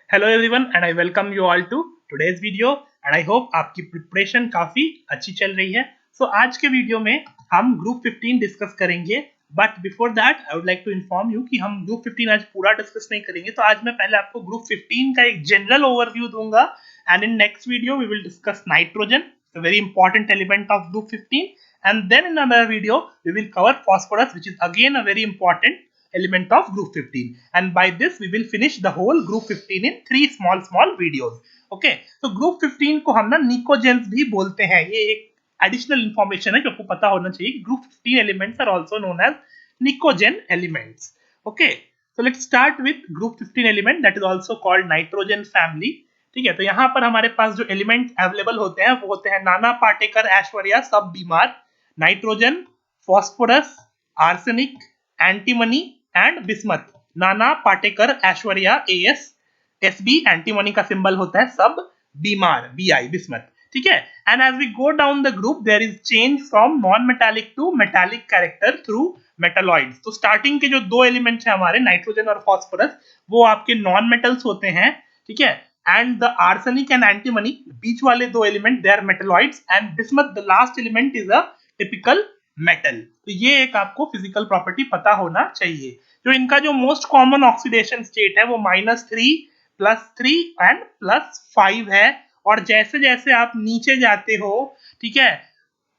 Hello everyone and I welcome you all to today's video and I hope आपकी preparation काफी अच्छी चल रही है। आज के वीडियो में हम ग्रुप 15 डिस्कस करेंगे, but before that I would like to inform you कि हम ग्रुप 15 आज पूरा डिस्कस नहीं करेंगे। तो आज मैं पहले आपको ग्रुप 15 का एक जनरल ओवरव्यू दूंगा and in next video we will discuss nitrogen, a very important element of group 15, and then in another video we will cover phosphorus, which is again a very important element of group 15, and by this we will finish the whole group 15 in 3 small videos. Okay, so group 15 को हम ना pnictogens भी बोलते हैं। ये एक additional information है जो आपको पता होना चाहिए कि group 15 elements are also known as nicogen elements. Okay, so let's start with group 15 element that is also called nitrogen family. ठीक है, तो यहाँ पर हमारे पास जो एलिमेंट अवेलेबल होते हैं वो होते हैं नाना पाटेकर, ऐश्वर्या, सब बीमार, nitrogen, phosphorus, arsenic, antimony and bismuth. Nana Patekar, Aishwarya, AS, SB, antimony का सिंबल होता है सब, बीमार, बीआई, बिस्मथ। ठीक है, and as we go down the group there is change from non metallic to metallic character through metalloids. तो स्टार्टिंग के जो दो एलिमेंट्स हैं हमारे नाइट्रोजन और फॉस्फोरस, वो आपके नॉन मेटल्स होते हैं। ठीक है, and the arsenic and antimony, बीच वाले दो element they are metalloids, and bismuth the last element is a typical metal. तो ये एक आपको फिजिकल प्रॉपर्टी पता होना चाहिए। जो इनका जो मोस्ट कॉमन ऑक्सीडेशन स्टेट है वो -3, +3 एंड +5 है। और जैसे जैसे आप नीचे जाते हो, ठीक है,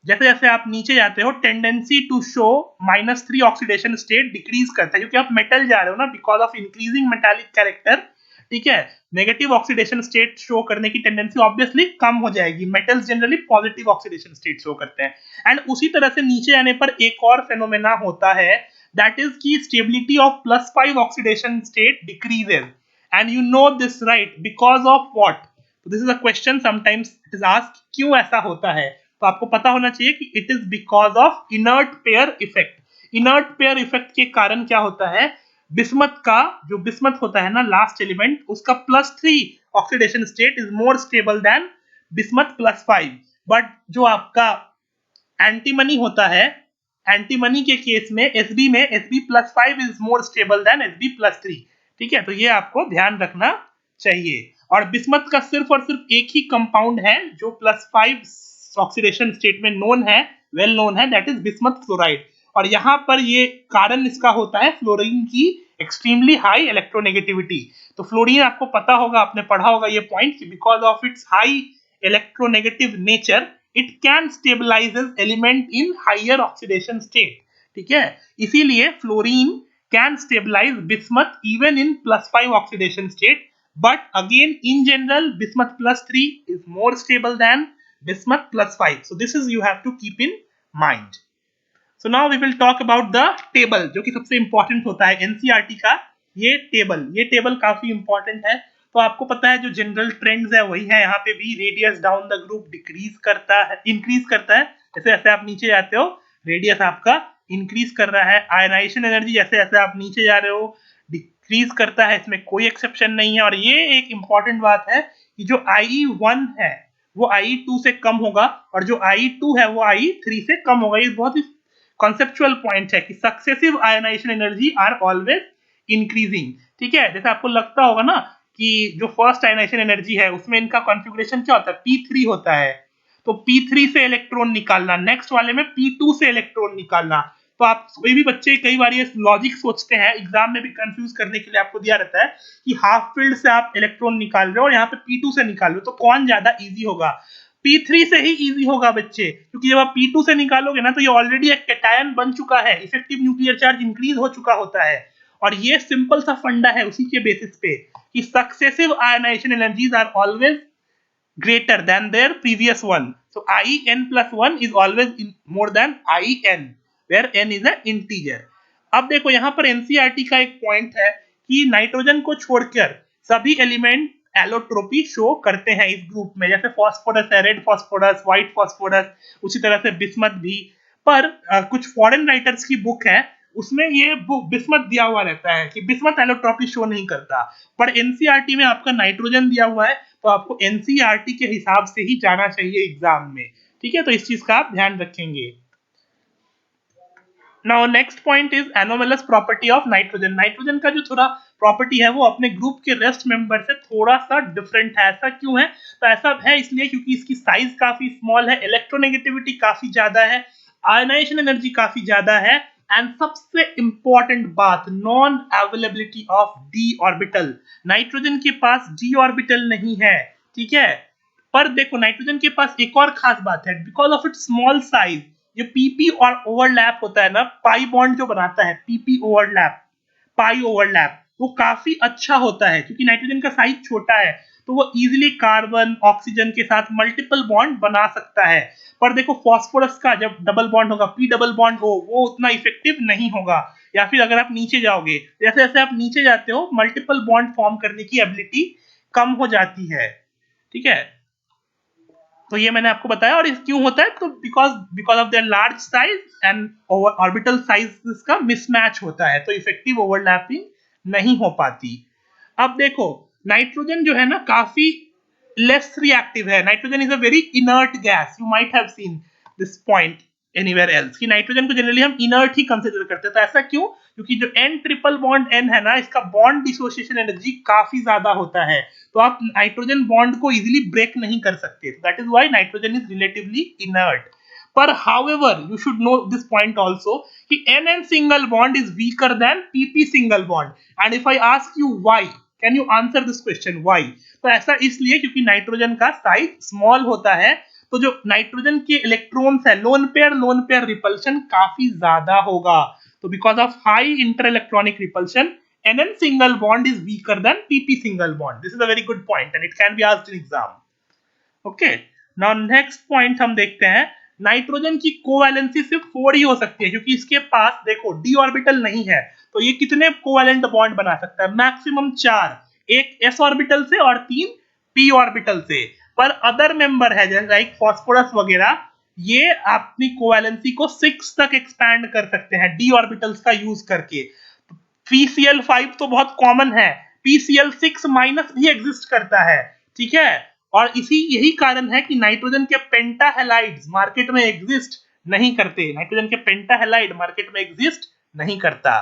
जैसे जैसे आप नीचे जाते हो tendency to show -3 oxidation state decrease करता है, क्योंकि आप मेटल जा रहे हो ना, because of increasing metallic character. ठीक है, नेगेटिव ऑक्सीडेशन स्टेट शो करने की टेंडेंसी ऑब्वियसली कम हो जाएगी। Metals generally positive oxidation state show करते हैं। एंड उसी तरह से नीचे जाने पर एक और फेनोमेना होता है, दैट इज की stability of +5 oxidation state decreases. And you know this right, because of what? This is a question sometimes it is asked, क्यों ऐसा होता है? तो आपको पता होना चाहिए कि it is because of inert pair effect. Inert pair effect के कारण क्या होता है, बिस्मथ का जो बिस्मथ होता है ना, लास्ट एलिमेंट, उसका +3 oxidation state is more stable than bismuth +5। But जो आपका एंटीमनी होता है, एंटीमनी के केस में SB +5 is more stable than एसबी+3। ठीक है, तो ये आपको ध्यान रखना चाहिए। और बिस्मथ का सिर्फ और सिर्फ एक ही कंपाउंड है जो +5 ऑक्सीडेशन स्टेट में नोन है, वेल नोन है, दैट इज बिस्मथ फ्लोराइड। और यहाँ पर ये कारण इसका होता है फ्लोरीन की एक्सट्रीमली हाई इलेक्ट्रोनेगेटिविटी। तो फ्लोरीन आपको पता होगा, आपने पढ़ा होगा ये point, because of its high electronegative nature it can stabilises element in higher oxidation state. ठीक है, इसीलिए fluorine can stabilise bismuth even in +5 oxidation state, but again in general bismuth +3 is more stable than bismuth +5. So this is you have to keep in mind. So now we will talk about the table, जो कि सबसे important होता है NCERT का। ये table काफी important है। तो आपको पता है जो जनरल ट्रेंड्स है वही है, यहाँ पे भी radius down the group decrease करता है, इंक्रीज करता है। जैसे जैसे आप नीचे जाते हो रेडियस आपका इंक्रीज कर रहा है। आयनाइजेशन एनर्जी जैसे जैसे आप नीचे जा रहे हो डिक्रीज करता है, इसमें कोई एक्सेप्शन नहीं है। और ये एक इंपॉर्टेंट बात है कि जो IE1 है वो IE2 से कम होगा, और जो IE2 है वो IE3 से कम होगा। ये बहुत ही कॉन्सेप्चुअल पॉइंट है कि successive ionisation energy are always increasing. ठीक है, जैसे आपको लगता होगा ना कि जो फर्स्ट आयनाइजेशन एनर्जी है उसमें इनका कॉन्फ़िगरेशन क्या होता है, P3 होता है। तो P3 से इलेक्ट्रॉन निकालना, नेक्स्ट वाले में P2 से इलेक्ट्रॉन निकालना। तो आप कोई भी बच्चे कई बार ये लॉजिक सोचते हैं, एग्जाम में भी कंफ्यूज करने के लिए आपको दिया रहता है कि हाफ फील्ड से आप इलेक्ट्रॉन निकाल रहे हो और यहाँ पे P2 से निकाल रहे हो, तो कौन ज्यादा इजी होगा? P3 से ही इजी होगा बच्चे, क्योंकि जब आप P2 से निकालोगे ना तो ये ऑलरेडी एक कैटायन बन चुका है, इफेक्टिव न्यूक्लियर चार्ज इंक्रीज हो चुका होता है। और ये सिंपल सा फंडा है उसी के बेसिस पे कि successive ionisation energies are always greater than their previous one. So IN+1 is always more than IN, where N is an integer. अब देखो यहाँ पर एनसीईआरटी का एक पॉइंट है कि नाइट्रोजन को छोड़कर सभी एलिमेंट एलोट्रोपी शो करते हैं इस ग्रुप में। जैसे फॉस्फोरस है, रेड फॉस्फोरस, व्हाइट फॉस्फोरस, उसी तरह से बिस्मथ भी। पर कुछ फॉरेन राइटर्स की बुक है उसमें ये बुक बिस्मथ दिया हुआ रहता है कि बिस्मथ एलोट्रोपी शो नहीं करता, पर एनसीईआरटी में आपका नाइट्रोजन दिया हुआ है, तो आपको एनसीईआरटी के हिसाब से ही जाना चाहिए एग्जाम में। ठीक है, तो इस चीज का आप ध्यान रखेंगे। Now next point is anomalous property of nitrogen. Nitrogen का जो थोड़ा प्रॉपर्टी है वो अपने ग्रुप के रेस्ट मेंबर से थोड़ा सा डिफरेंट है। ऐसा क्यों है? तो ऐसा है इसलिए क्योंकि इसकी साइज काफी स्मॉल है, इलेक्ट्रोनेगेटिविटी काफी ज्यादा है, आयनाइजेशन एनर्जी काफी ज्यादा है, एंड सबसे इंपॉर्टेंट बात, non availability of D orbital. Nitrogen के पास डी ऑर्बिटल नहीं है, ठीक है। पर देखो नाइट्रोजन के पास एक और खास बात है, because of it's small size, जो पीपी और ओवरलैप होता है ना, पाई बॉन्ड जो बनाता है, पीपी ओवरलैप, पाई ओवरलैप, वो काफी अच्छा होता है क्योंकि नाइट्रोजन का साइज छोटा है, तो वो इजीली कार्बन ऑक्सीजन के साथ मल्टीपल बॉन्ड बना सकता है। पर देखो फॉस्फोरस का जब डबल बॉन्ड होगा, पी डबल बॉन्ड हो, वो उतना इफेक्टिव नहीं होगा। या फिर अगर आप नीचे जाओगे, जैसे जैसे आप नीचे जाते हो, मल्टीपल बॉन्ड फॉर्म करने की एबिलिटी कम हो जाती है, ठीक है। तो ये मैंने आपको बताया। और इस क्यों होता है? तो because because of their large size and orbital size का मिसमैच होता है, तो इफेक्टिव ओवरलैपिंग नहीं हो पाती। अब देखो नाइट्रोजन जो है ना काफी लेस रिएक्टिव है। Nitrogen is a very inert gas, you might have seen this point anywhere else, कि नाइट्रोजन को जनरली हम इनर्ट ही कंसीडर करते हैं। तो ऐसा क्यों? क्योंकि जो एन ट्रिपल बॉन्ड एन है ना, इसका बॉन्ड डिसोसिएशन एनर्जी काफी ज्यादा होता है, तो आप नाइट्रोजन बॉन्ड को इजीली ब्रेक नहीं कर सकते। That is why nitrogen is relatively inert. पर however you should know this point also कि N single bond is weaker than PP single bond. And if I ask you why, can you answer this question why? तो ऐसा इसलिए क्योंकि nitrogen का size small होता है, तो जो नाइट्रोजन के इलेक्ट्रॉन्स है, लोन पेयर रिपल्शन काफी ज्यादा होगा। तो because of high inter electronic repulsion, NN single bond is weaker than PP single bond. This is a very good point and it can be asked in exam. Okay. Now next point हम देखते हैं, nitrogen की covalency सिर्फ 4 ही हो सकती है क्योंकि इसके पास देखो डी ऑर्बिटल नहीं है। तो ये कितने कोवैलेंट बॉन्ड बना सकता है? मैक्सिमम 4, एक s ऑर्बिटल से और 3 p ऑर्बिटल से। पर अदर मेंबर है जैसे लाइक फॉस्फोरस वगैरह, ये अपनी कोवैलेंसी को 6 तक एक्सपैंड कर सकते हैं डी ऑर्बिटल्स का यूज करके। PCl5 तो बहुत कॉमन है, PCl6 माइनस भी एग्जिस्ट करता है, ठीक है। और इसी यही कारण है कि नाइट्रोजन के पेंटाहेलाइड्स मार्केट में एग्जिस्ट नहीं करते, नाइट्रोजन के पेंटाहेलाइड मार्केट में एग्जिस्ट नहीं करता,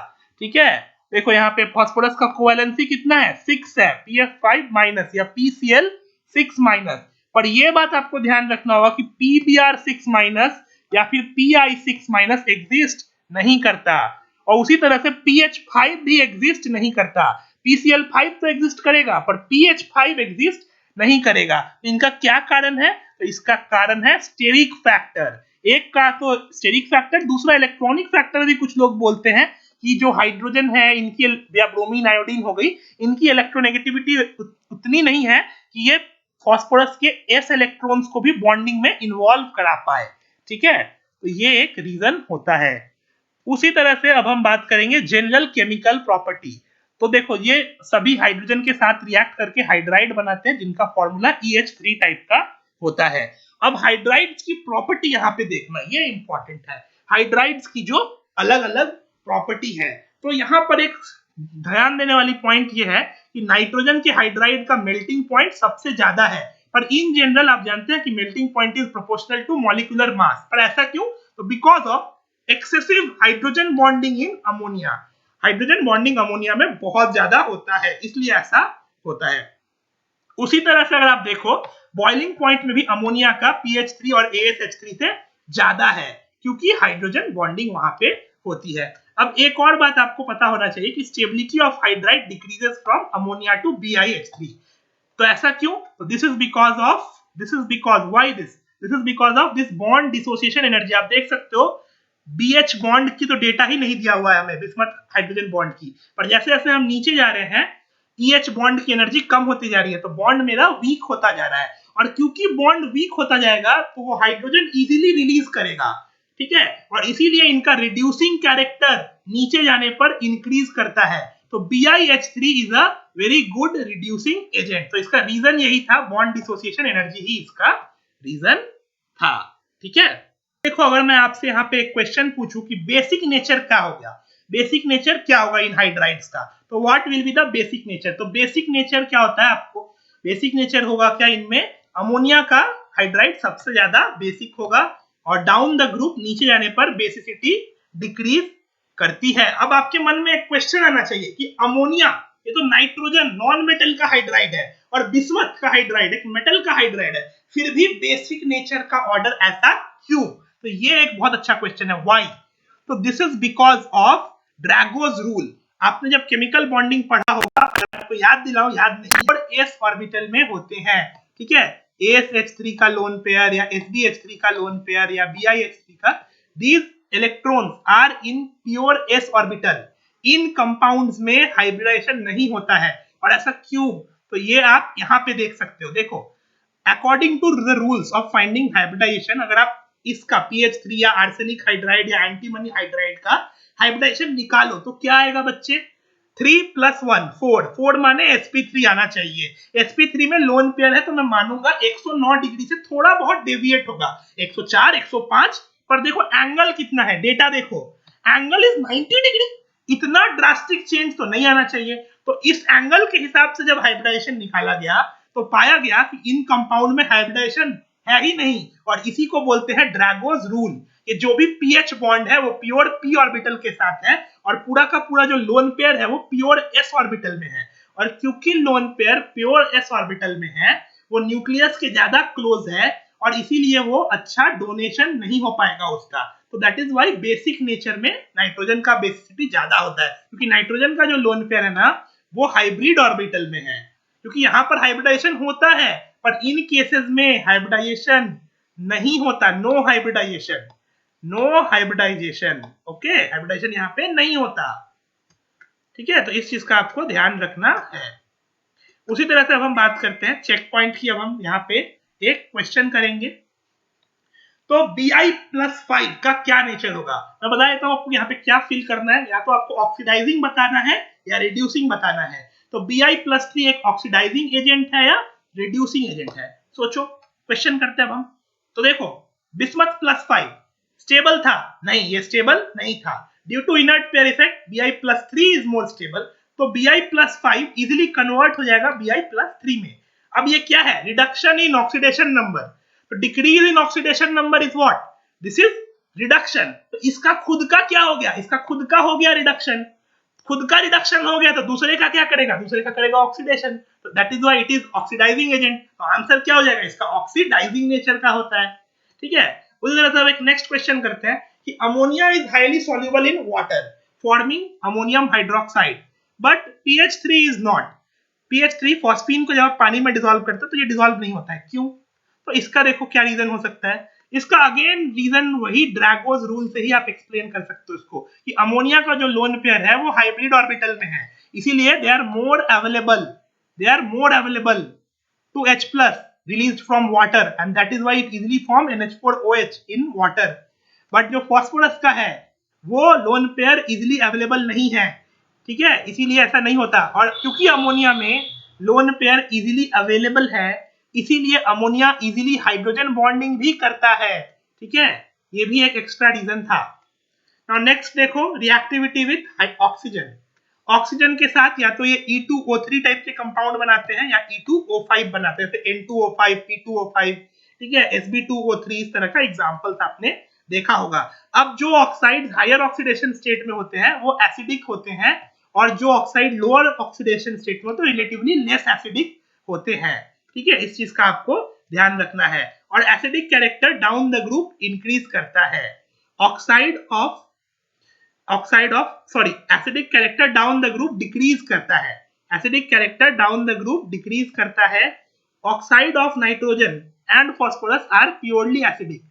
ठीक है। देखो यहाँ पे फास्फोरस का कोवैलेंसी कितना है? 6 है, PF5 माइनस या PCl6 माइनस। पर ये बात आपको ध्यान रखना होगा कि PBr6 माइनस या फिर Pi6 माइनस एग्जिस्ट नहीं करता, और उसी तरह से PH5 भी एग्जिस्ट नहीं करता। PCl5 तो एग्जिस्ट करेगा पर PH5 एग्जिस्ट नहीं करेगा। इनका क्या कारण है? तो इसका कारण है स्टेरिक फैक्टर। एक का तो स्टेरिक फैक्टर, दूसरा इलेक्ट्रॉनिक फैक्टर भी कुछ लोग बोलते हैं कि जो हाइड्रोजन है इनकी, या ब्रोमीन आयोडीन हो गई, इनकी इलेक्ट्रोनेगेटिविटी उतनी नहीं है कि ये फॉस्फोरस के s इलेक्ट्रॉन्स को भी बॉन्डिंग में इन्वॉल्व करा पाए, ठीक है। तो ये एक रीजन होता है। उसी तरह से अब हम बात करेंगे जनरल केमिकल प्रॉपर्टी। तो देखो ये सभी हाइड्रोजन के साथ रिएक्ट करके हाइड्राइड बनाते हैं जिनका फॉर्मूला EH3 टाइप का होता है। अब हाइड्राइड्स की प्रॉपर्टी यहाँ पे देखना, ये इंपॉर्टेंट है, हाइड्राइड्स की जो अलग अलग प्रॉपर्टी है। तो यहाँ पर एक ध्यान देने वाली पॉइंट ये है कि नाइट्रोजन के हाइड्राइड का मेल्टिंग पॉइंट सबसे ज्यादा है, पर इन जनरल आप जानते हैं कि melting point is proportional to molecular mass. पर ऐसा क्यों? तो because of excessive hydrogen bonding in ammonia, hydrogen bonding ammonia में बहुत ज्यादा होता है, इसलिए ऐसा होता है। उसी तरह से अगर आप देखो बॉइलिंग पॉइंट में भी अमोनिया का pH3 और ASH3 से ज्यादा है क्योंकि हाइड्रोजन बॉन्डिंग वहां पे होती है। अब एक और बात आपको पता होना चाहिए कि stability of hydride decreases from ammonia to BiH3। तो ऐसा क्यों? तो this is because why this is because of this bond dissociation energy. आप देख सकते हो BH बॉन्ड की तो डेटा ही नहीं दिया हुआ है हमें, बिस्मथ हाइड्रोजन बॉन्ड की, पर जैसे जैसे हम नीचे जा रहे हैं EH बॉन्ड की एनर्जी कम होती जा रही है, तो बॉन्ड मेरा वीक होता जा रहा है। और क्योंकि बॉन्ड वीक होता जाएगा तो वो हाइड्रोजन इजीली रिलीज करेगा, ठीक है, और इसीलिए इनका रिड्यूसिंग कैरेक्टर नीचे जाने पर इंक्रीज करता है। तो BiH3 is a very good reducing agent. तो इसका रीजन यही था, बॉन्ड डिसोसिएशन एनर्जी ही इसका रीजन था, ठीक है। देखो अगर मैं आपसे यहाँ पे एक क्वेश्चन पूछूं कि बेसिक नेचर क्या हो गया, बेसिक नेचर क्या होगा इन हाइड्राइड्स का, तो what will be the basic nature? तो बेसिक नेचर क्या होता है आपको, बेसिक नेचर होगा क्या इनमें, अमोनिया का हाइड्राइड सबसे ज्यादा बेसिक होगा, और डाउन द ग्रुप नीचे जाने पर बेसिसिटी डिक्रीज करती है। अब आपके मन में एक क्वेश्चन आना चाहिए कि अमोनिया, ये तो नाइट्रोजन नॉन मेटल का हाइड्राइड है और बिस्मथ का हाइड्राइड एक मेटल का हाइड्राइड है, फिर भी बेसिक नेचर का ऑर्डर ऐसा क्यों? तो ये एक बहुत अच्छा क्वेश्चन है, व्हाई? तो this is because of Drago's rule. आपने जब केमिकल बॉन्डिंग पढ़ा होगा, अगर आपको याद दिलाओ, याद नहीं, और एस ऑर्बिटल में होते हैं, ठीक है, AsH3 का लोन पेयर या SbH3 का लोन पेयर या BiH3 का, these electrons are in pure s orbital. इन कंपाउंड्स में हाइब्रिडाइजेशन नहीं होता है। और ऐसा क्यों? तो ये आप यहाँ पे देख सकते हो, देखो, according to the rules of finding hybridisation, अगर आप इसका PH3 या आर्सेनिक हाइड्राइड या एंटीमनी हाइड्राइड का हाइब्रिडाइजेशन निकालो तो क्या आएगा बच्चे? 3 + 1 4, 4 माने sp3 आना चाहिए। sp3 में लोन पेयर है तो मैं मानूंगा 109 डिग्री से थोड़ा बहुत डेविएट होगा, 104 105, पर देखो एंगल कितना है, डेटा देखो, एंगल इज 90 डिग्री। इतना ड्रास्टिक चेंज तो नहीं आना चाहिए। तो इस एंगल के हिसाब से जब हाइब्रिडाइजेशन निकाला गया तो पाया गया कि इन कंपाउंड में हाइब्रिडाइजेशन है ही नहीं, और इसी को बोलते हैं ड्रैगोज रूल। ये जो भी पीएच बॉन्ड है वो प्योर p ऑर्बिटल के साथ है, और पूरा का पूरा जो लोन पेयर है वो प्योर s ऑर्बिटल में है। और क्योंकि lone pair pure s orbital में है, वो न्यूक्लियस के ज्यादा क्लोज है, और इसीलिए वो अच्छा डोनेशन नहीं हो पाएगा उसका। तो that is why basic nature में नाइट्रोजन का बेसिसिटी ज्यादा होता है, क्योंकि नाइट्रोजन का जो लोन पेयर है ना, वो हाइब्रिड ऑर्बिटल में है। क्योंकि यहाँ पर हाइब्रिडाइजेशन होता है, पर इन केसेस में हाइब्रिडाइजेशन नहीं होता, no hybridisation, no hybridisation, okay, hybridisation यहाँ पे नहीं होता, ठीक है। तो इस चीज का आपको ध्यान रखना है। उसी तरह से अब हम बात करते हैं चेक पॉइंट की। अब हम यहाँ पे एक क्वेश्चन करेंगे। तो Bi+5 का क्या नेचर होगा, मैं बता देता हूँ आपको यहाँ पे क्या फिल करना है। या तो आपको ऑक्सीडाइजिंग बताना है या रिड्यूसिंग बताना है। तो Bi+3 एक ऑक्सीडाइजिंग एजेंट है या रिड्यूसिंग एजेंट है? सोचो, क्वेश्चन करते हैं अब हम। तो देखो, बिस्मथ+5 स्टेबल था? नहीं, ये स्टेबल नहीं था। Due to inert pair effect Bi+3 is more stable. तो Bi+5 इजिली कन्वर्ट हो जाएगा Bi+3 में। अब ये क्या है? Reduction in oxidation number. तो decrease in oxidation number is what? This is reduction. तो इसका खुद का क्या हो गया? इसका खुद का हो गया रिडक्शन। खुद का रिडक्शन हो गया तो दूसरे का क्या करेगा? दूसरे का करेगा ऑक्सीडेशन। तो that is why it is oxidising agent. तो आंसर क्या हो जाएगा? इसका ऑक्सीडाइजिंग नेचर का होता है, ठीक है। उसी तरह से अब एक नेक्स्ट क्वेश्चन करते हैं कि ammonia is highly soluble in water forming ammonium hydroxide, but PH3 is not. PH3 phosphine को जब आप पानी में डिसॉल्व करते हो तो ये डिसॉल्व नहीं होता है, क्यों? तो इसका देखो क्या रीजन हो सकता है। इसका अगेन रीजन वही ड्रैगोज रूल से ही आप एक्सप्लेन कर सकते हो इसको, कि अमोनिया का जो लोन पेयर है वो हाइब्रिड ऑर्बिटल में है, इसीलिए they are more available to H+ released from water, and that is why it easily form NH4OH in water. But जो फॉस्फोरस का है वो लोन पेयर इजिली अवेलेबल नहीं है, ठीक है, इसीलिए ऐसा नहीं होता। और क्योंकि अमोनिया में लोन पेयर इजिली अवेलेबल है, इसीलिए अमोनिया इजिली हाइड्रोजन बॉन्डिंग भी करता है, ठीक है। ये भी एक एक्स्ट्रा रीजन था। नाउ नेक्स्ट देखो, रिएक्टिविटी विद ऑक्सीजन। ऑक्सीजन के साथ या तो ये E2O3 टाइप के कंपाउंड बनाते हैं या E2O5 बनाते हैं, जैसे N2O5, P2O5, ठीक है, Sb2O3, इस तरह का एग्जांपल्स आपने देखा होगा। अब जो ऑक्साइड हायर ऑक्सीडेशन स्टेट में होते हैं वो एसिडिक होते हैं, और जो ऑक्साइड लोअर ऑक्सीडेशन स्टेट में तो रिलेटिवली लेस एसिडिक होते हैं, ठीक है। इस चीज का आपको ध्यान रखना है। और acidic character down the group increase करता है। Acidic character down the group decrease करता है। Acidic character down the group decrease करता है। Oxide of nitrogen and phosphorus are purely acidic.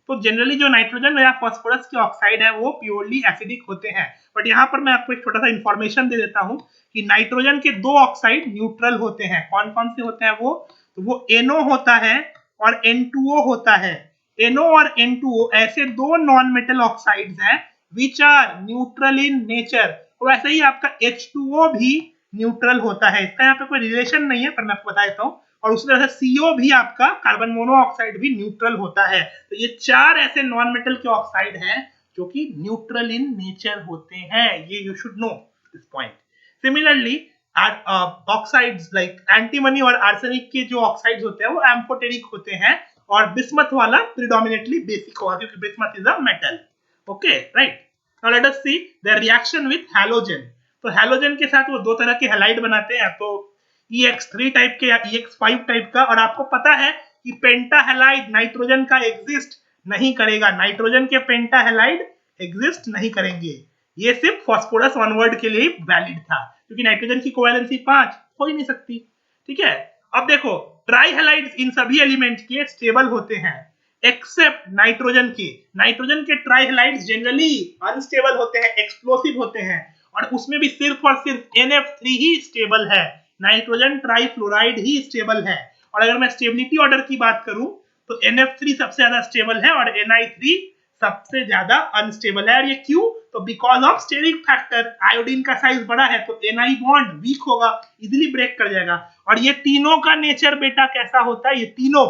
तो जनरली जो नाइट्रोजन या फॉस्फोरस के ऑक्साइड है वो प्योरली एसिडिक होते हैं। बट यहाँ पर मैं आपको एक छोटा सा इंफॉर्मेशन दे देता हूँ कि नाइट्रोजन के दो ऑक्साइड न्यूट्रल होते हैं। कौन कौन से होते हैं वो? तो वो NO होता है और N2O होता है। NO और N2O ऐसे दो नॉन मेटल ऑक्साइड्स हैं which are neutral in nature. वैसे ही आपका H2O भी न्यूट्रल होता है, इसका यहाँ पे कोई रिलेशन नहीं है पर मैं आपको बता देता हूँ। और उसी तरह से CO भी, आपका कार्बन मोनोऑक्साइड भी न्यूट्रल होता है। तो ये चार ऐसे नॉन मेटल के ऑक्साइड हैं जो कि न्यूट्रल इन नेचर होते हैं, ये you should know this point. Similarly oxides like antimony और आर्सेनिक के जो ऑक्साइड्स होते हैं वो एम्फोटेरिक होते हैं, और बिस्मथ वाला प्रिडोमिनेटली बेसिक होगा क्योंकि bismuth is a metal, okay, right. Now let us see the reaction with halogen. तो हैलोजन के साथ वो दो तरह के हैलाइड बनाते हैं, तो EX3 टाइप के या EX5 टाइप का। और आपको पता है कि पेंटाहैलाइड नाइट्रोजन का एग्जिस्ट नहीं करेगा, नाइट्रोजन के पेंटाहैलाइड एग्जिस्ट नहीं करेंगे। ये सिर्फ फास्फोरस वन वर्ड के लिए वैलिड था, क्योंकि नाइट्रोजन की कोवैलेंसी 5 हो ही नहीं सकती। ठीक है, अब देखो ट्राइहैलाइड्स इन सभी एलिमेंट के स्टेबल होते हैं एक्सेप्ट नाइट्रोजन के। नाइट्रोजन के ट्राइहैलाइड्स जनरली अनस्टेबल होते हैं, एक्सप्लोसिव होते हैं, और उसमें भी सिर्फ और सिर्फ NF3 ही स्टेबल है, नाइट्रोजन ट्राइफ्लोराइड ही स्टेबल है। और अगर मैं स्टेबिलिटी ऑर्डर की बात करूं तो NF3 सबसे ज्यादा स्टेबल है और Ni3 सबसे ज्यादा अनस्टेबल है। और ये क्यों? तो because of steric factor, iodine का साइज बड़ा है तो Ni बॉन्ड वीक होगा, इजीली ब्रेक कर जाएगा। और ये तीनों का नेचर बेटा कैसा होता है? ये तीनों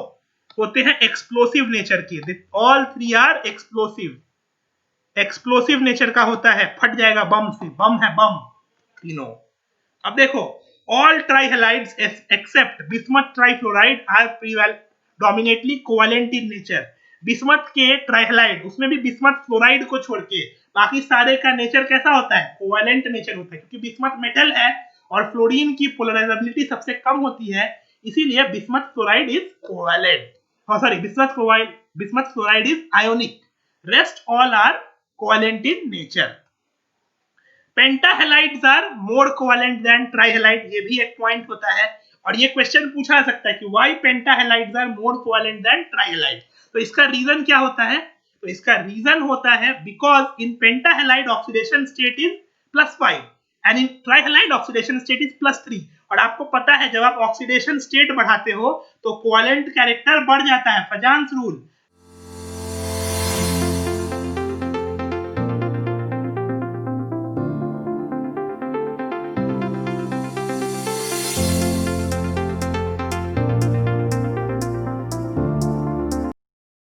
होते हैं एक्सप्लोसिव नेचर के। All three are explosive, explosive nature का होता है, फट जाएगा बम से, बम है बम तीनों। अब देखो all trihalides except bismuth trifluoride are predominantly covalent in nature. Bismuth के ट्राइहैलाइड, उसमें भी बिस्मथ फ्लोराइड को छोड़ के बाकी सारे का नेचर कैसा होता है? कोवैलेंट नेचर होता है, क्योंकि बिस्मथ मेटल है और फ्लोरीन की पोलराइजेबिलिटी सबसे कम होती है, इसीलिए bismuth fluoride is covalent. Sorry, bismuth fluoride is ionic, rest all are covalent in nature. Pentahalides are more covalent than trihalide, ये भी एक पॉइंट होता है। और ये क्वेश्चन पूछा जा सकता है कि why pentahalides are more covalent than trihalide. तो इसका रीजन क्या होता है? तो इसका रीजन होता है because in pentahalide oxidation state is +5 and in trihalide oxidation state is +3। और आपको पता है जब आप ऑक्सीडेशन स्टेट बढ़ाते हो तो कोवैलेंट कैरेक्टर बढ़ जाता है, फजान्स रूल।